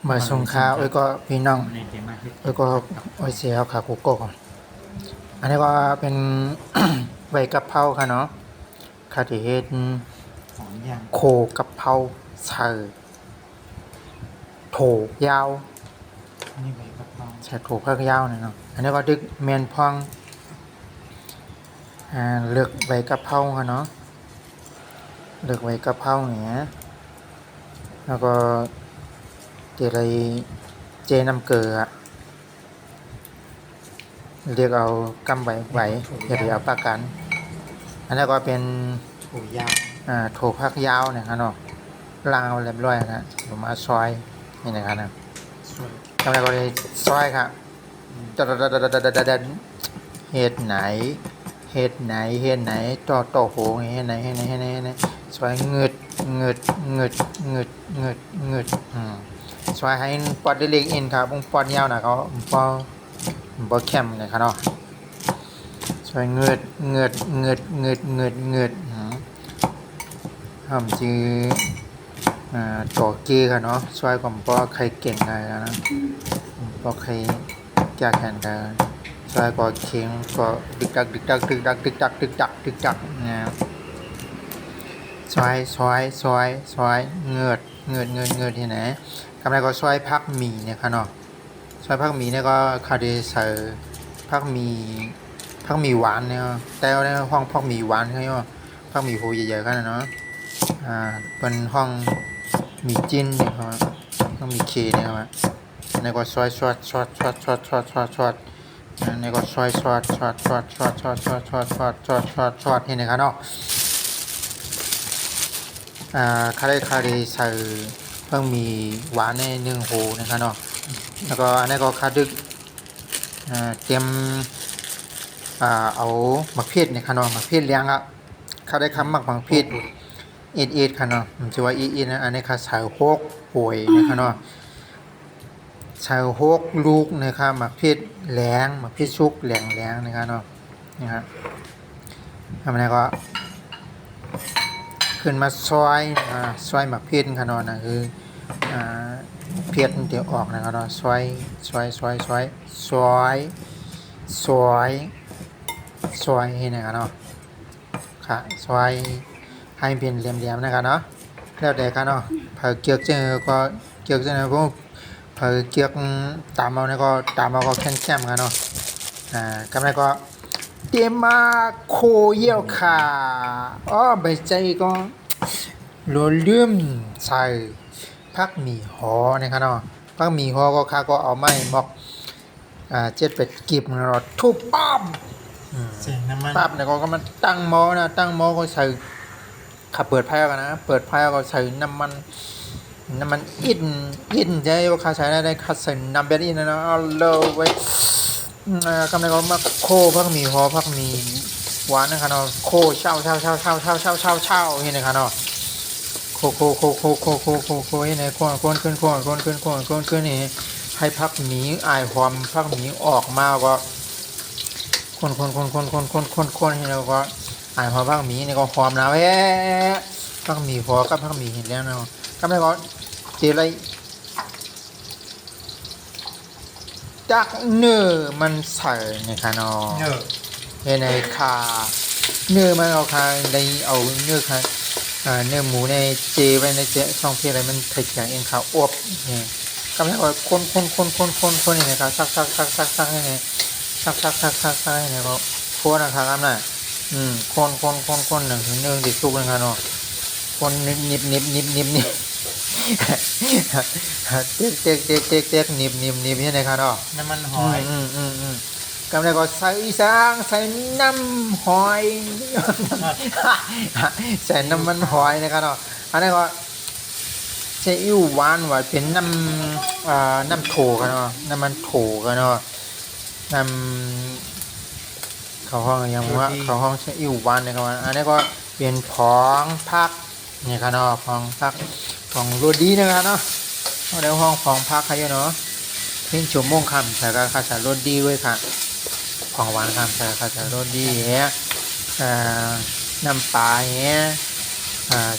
มาส่งข้าวก็พี่น้องในเจมาที่ก็เสียขาคุกโกก่อนอันนี้ก็เป็น ใบกะเพราค่ะเนาะค่ะที่เฮ็ดหอมย่างโคกะเพราใส่โถยาวนี่ใบกะเพราใส่โถเพิ่งยาวเนาะอันนี้ก็ดึกเมียนพองเลือกใบกะเพราค่ะเนาะเลือกใบกะเพราเนี่ยแล้วก็เจอะไรเจน้ำเกลือเรียกเอากำใบอย่าไปเอาปากกันอันนี้ก็เป็นถั่วยาวโถพักยาวเนี่ยครับเนาะล้างเอาเรียบร้อยนะผมมาซอยนี่นะครับนะส่วนทำอะไรก็เลยซอยครับจะเฮ็ดไหนเฮ็ดไหนเฮ็ดไหนต่อโหงเฮ็ดไหนเฮ็ดไหนเฮ็ดไหนเฮ็ดไหนซอยเงืดเงืดเงืดเงืดเงืดเงืดซอยให้ปอดเล็กๆเอ็นครับปอดยาวนะเขาปอแคมเนี่ยครับเนาะซอยเงืดเงืดเงืดเงืดเงืดเงืดทำจื้อต่อเกค่ะเนาะซอยของปอใครเก่งไงนะปอใครแก้แข่งกันซอยก็เข็งก็ดึกดักดึกดักดึกดักดึกดักดึกดักดึกดักเนี่ยซอยเงืดเงืดเงืดเงืดที่ไหนกำไรก็ซอยพักหมี่เนี่ยค่ะเนาะซอยพักหมี่เนี่ยก็คาเดใส่พักหมี่หวานเนี่ยแต่ในห้องพักหมี่หวานเขาเรียกว่าพักหมี่โหใหญ่ๆกันนะเนาะเป็นห้องมีจิ้นเนี่ยครับต้องมีเคเนี่ยครับในก็ซอยในก็ซอยเห็นไหมครับเนาะคาเดใส่เพิ่งมีหวานใน1 โหนะครับเนาะแล้วก็อันนี้ก็คาดึกเตรียมเอาหมักเพชรเนี่ยค่ะเนาะหมักเพชรเลี้ยงอ่ะเขาได้คำหมักเพชรเอ็ดค่ะเนาะมันจะว่าเอ็ดนะอันนี้ค่ะใส่โฮกป่วยนะคะเนาะใส่โฮกลูกนะคะหมักเพชรแหลงหมักเพชรชุกแหลงนะคะเนาะนี่ครับทำอะไรก็ขึ้นมาซอยหมักเพชรค่ะเนาะนะคือเพชรมันจะออกนะครับเนาะซอยให้นะครับเนาะค่ะซอยให้เป็นเหลี่ยมๆนะครับเนาะแล้วแต่ครับเนาะเผาเกี๊ยวเจอก็เกี๊ยวเจอนะพวกเผาเกี๊ยวตามเอาเนี่ยก็แข็งๆครับเนาะกำไรก็เตรียมมาโคเยี่ยวค่ะใบใจก็โรลืมใส่ผักหมี่หอนะครับเนาะผักหมี่หอก็ข้าก็เอาไม้มอก7-8กีบเนาะทุบป้อมใส่น้ำมันปั๊บเนี่ยก็มันตั้งหม้อนะตั้งหม้อก็ใส่ขับเปิดไฟกันนะเปิดไฟก็ใส่น้ำมันอินใจว่าข้าใช้ได้ข้าใส่น้ำเบรอินนะเอาเลยไว้กำลังก็มาโคพักหมี่หอพักหมี่หวานนะครับเนาะโคเช่าเห็นไหมครับเนาะโคเห็นไหมคนขึ้นนี่ให้พักหมี่อายความพักหมี่ออกมาก็คนให้เราก็พอพักหมีนี่ก็ความแล้วพักหมีพอกับพักหมีเห็นแล้วเนาะก็ไม่ก็เจอะไรจากเนื้อมันใส่ในคานอในคาเนื้อมันเอาคาในเอาเนื้อคาเนื้อหมูในเจไว้ในเจช่องเพลอะไรมันถ่ายเองค่ะอบเนี่ยก็ไม่ก็คนนี่นะครับซักให้ไงซักให้เนี่ยก็โคนนะครับน่ะคนหนึ่งถึง1ติดซุกนะครับเนาะคนนิบเต๊กนิบนี่นะครับเนาะน้ำมันหอยกำลังก็ใส่น้ำหอยใส่น้ำมันหอยนะครับเนาะอันนี้ก็ใช้อิ่วหวานเป็นน้ำโถกันเนาะน้ำมันโถกันเนาะน้ำเขาห้องยังว่าเขาห้องใช้อิ่วหวานนะครับอันนี้ก็เป็นผองพักนี่ครับเนาะผองพักของโรดีนะครับเนาะในห้องผองพักใครเนาะเพิ่งชั่วโมงคำใส่กระคาใส่โรดีด้วยค่ะของหวานคำใส่กระใส่โรดีน้ำปลา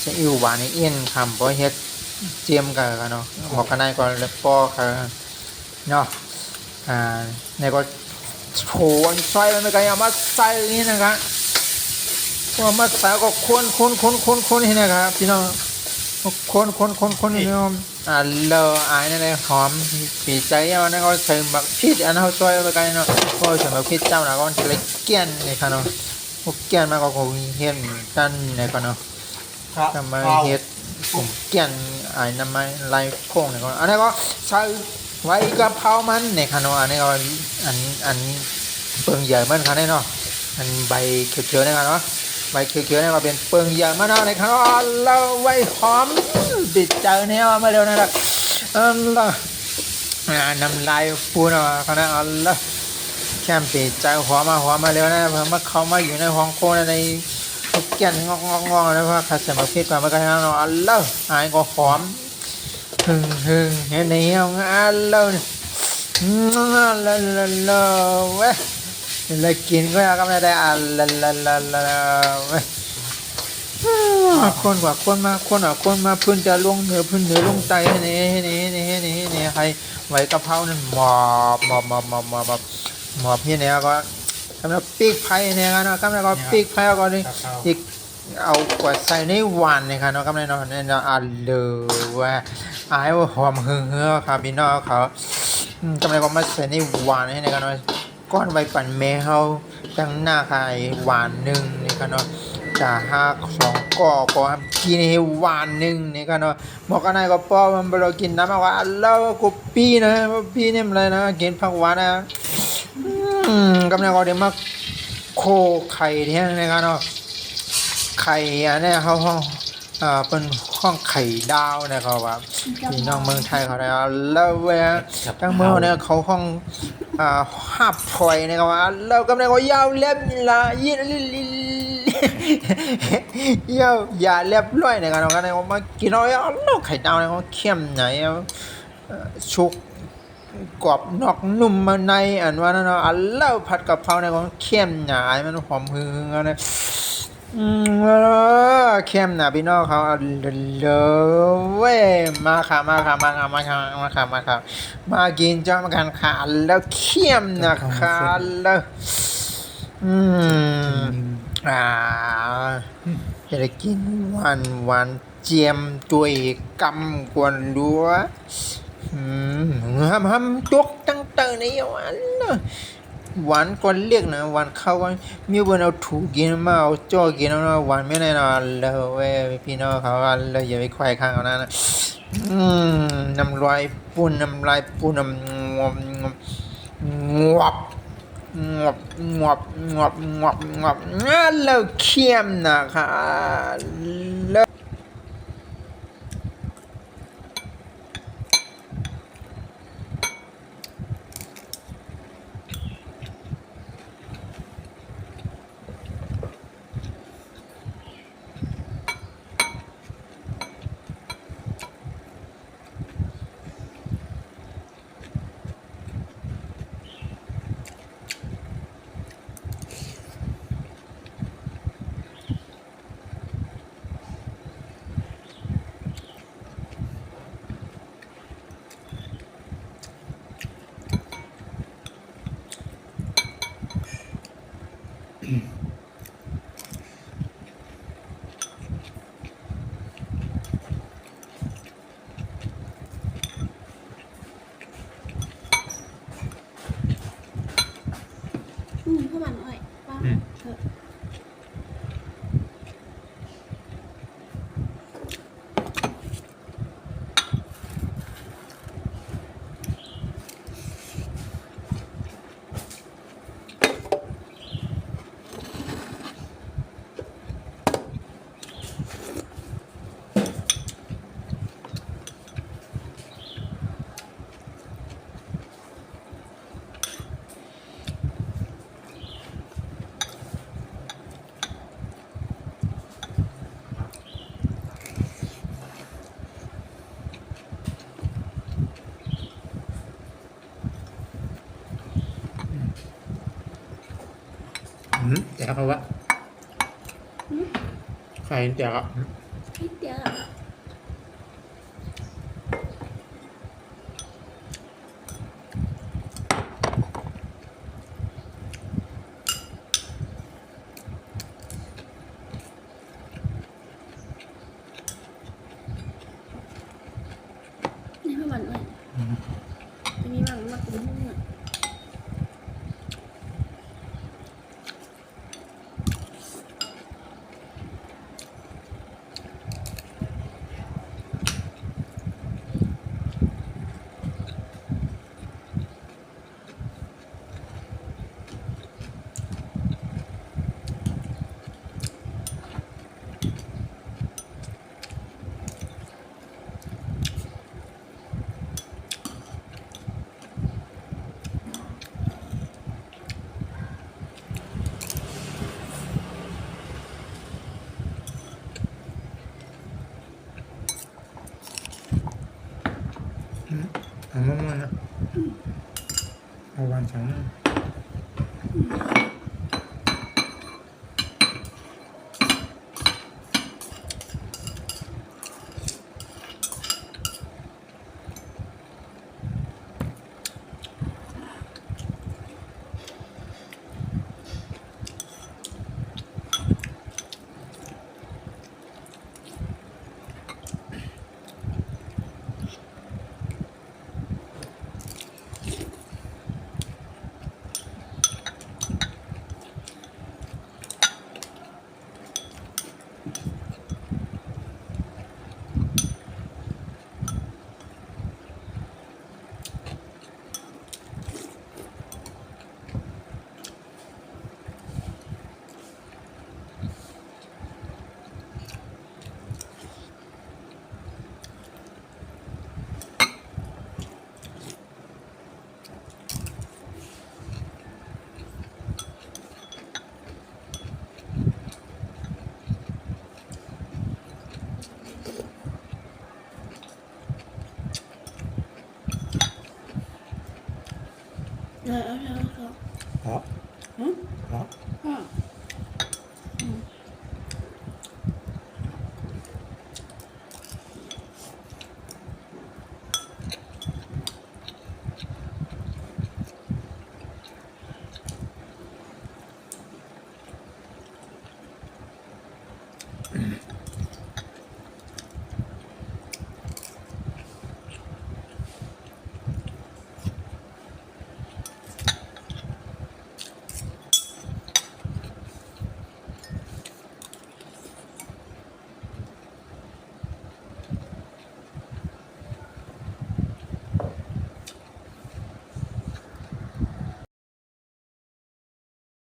ใช้อิ่วหวานในเอี้ยนคำเพราะเฮ็ด เจียมกันเนาะหมอกกันในก็เลยปอค่ะเนาะในก็โถอันใส่มันก็ยังมาใส่นี่นะครับพอมาใส่ก็คนนี่นะครับพี่น้องคนนี่น้องเลออายนั่นเลยหอมปีใจเอานั่นก็ใส่บักพริกอันเขาซอยไปกันเนาะพอใส่บักพริกเจ้าหน้าก็จะเลยเกี้ยนนี่ค่ะเนาะพวกเกี้ยนมาก็คงเห็นกันนี่ค่ะเนาะ ครับ ทำไมเฮ็ดผมเกี้ยนไอ้น้ำไม้ไล่โค้งนี่ก็อันนี้ก็ใส่ไว้กะเพรามันนี่ค่ะเนาะอันนี้ก็อันเปิงใหญ่มันค่ะเนาะอันใบเขียวๆนี่ค่ะเนาะใบเขียวๆนี่ก็เป็นเปิงใหญ่มันเนาะนี่ค่ะเนาะเราไว้หอมติดใจเนี่ยมาเร็วนะล่ะละน้ำลายปูเนาะค่ะนะละแค่ติดใจหัวมาเร็วนะเพิ่มมาเข้ามาอยู่ในห้องโค้งในเกี้ยนงอนะว่าคัสมาพิษมากันเนาะอัลเลอร์หายก็หอมหึงเห็นนี่เอาอัลเลอร์ลาเว้ยเลยกินก็ยังไม่ได้อัลลาเว้ยคนกว่าคนมาพื้นจะลงเหนือพื้นเหนือลงใต้นี่ใครไว้กะเพรานั่นหมอบพี่เนี่ยก็กำลังปีกไผ่เนี่ยกันนะกำลังก็ปีกไผ่ก็นี่อีกเอากว่าใส่ในหวานเนี่ยค่ะเนาะกำลังเนาะเนี่ยอันเลยว่าอายว่าหอมเฮือครับพี่น้องเขากำลังก็มาใส่ในหวานให้เนี่ยกันเนาะก้อนใบปั่นเมเฮาตั้งหน้าใครหวานหนึ่งนี่ค่ะเนาะจะหัก2ก่อก็กินให้หวานหนึ่งนี่ค่ะเนาะบอกกันนายก็ป้อมันเรากินน้ำมาว่าแล้วกูปีนะปีนี่มันอะไรนะกินผักหวานนะกำลังก็เดี๋ยวมาโคไข่ที่นี่นะครับเนาะไข่อันนี้เขาห้องเป็นห้องไข่ดาวนะครับว่าพี่น้องเมืองไทยเขาได้แล้วเวลาทั้งเมืองเนี่ยเขาห้องห้าพลอยนะครับว่าแล้วกำลังก็ยาวเล็บละยี่ยาวยาเล็บร้อยนะครับกันเนี่ยมากินเอาแล้วไข่ดาวเนี่ยเขาเข้มไหนชุกกรอบนอกนุ่มมาในอันว่านั่นเนาะอันเล่าผัดกะเพราในของเข้มหนามันหอมหึงอะไรเข้มหนาพี่น้องเขาเลยเว้ยมาค่ะมากินจ้ามากันค่ะแล้วเข้มนะคะแล้วอ่าจะได้กินวันเจียมตัวเอกกำกวนดัวham chuột tăng tờ nàyวันก่อนเรียกนะวันเข้าวันมีวันเอาถูกกินมาเอาจ่อกินเอาวันไม่ได้นอนเลยเว้ยพี่น้องเขาเลยอย่าไปควายข้างเอานะน้ำลายปูนน้ำลายปูนน้ำงวบแล้วเข้มนะคะแล้วพ่อมันอ้อยว่าเถอะแต่เขาว่าใครแต่ก็ นิดเดียว จะมีบางมากกว่านี้ เอามะม่วงนะเอาวันสองมื้อ เอา เพราะ ฮะ เพราะ พ่อ